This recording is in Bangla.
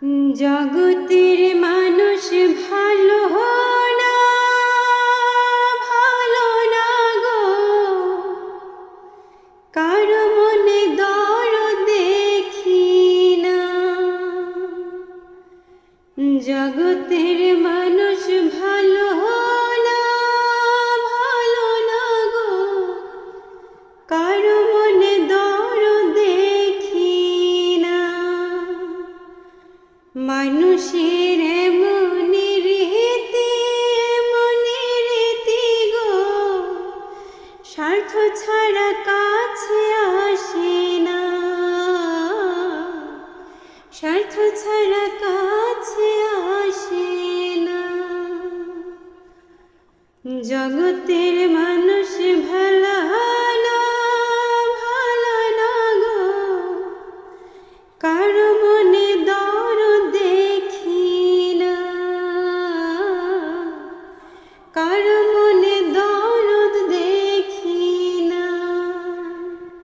জগতের মানুষ ভালো না, ভালো না গো, কারো মনে দরদ দেখি না। জগতের মানুষ ভালো না, ভালো না গো, কারো মনে দরদ দেখি না। মানুষের এমনি রীতি গো, স্বার্থ ছাড়া কাছে আসে না, স্বার্থ ছাড়া কাছে আসে না। জগতের মানুষ ভালো না, ভালো না গো, কারো মনে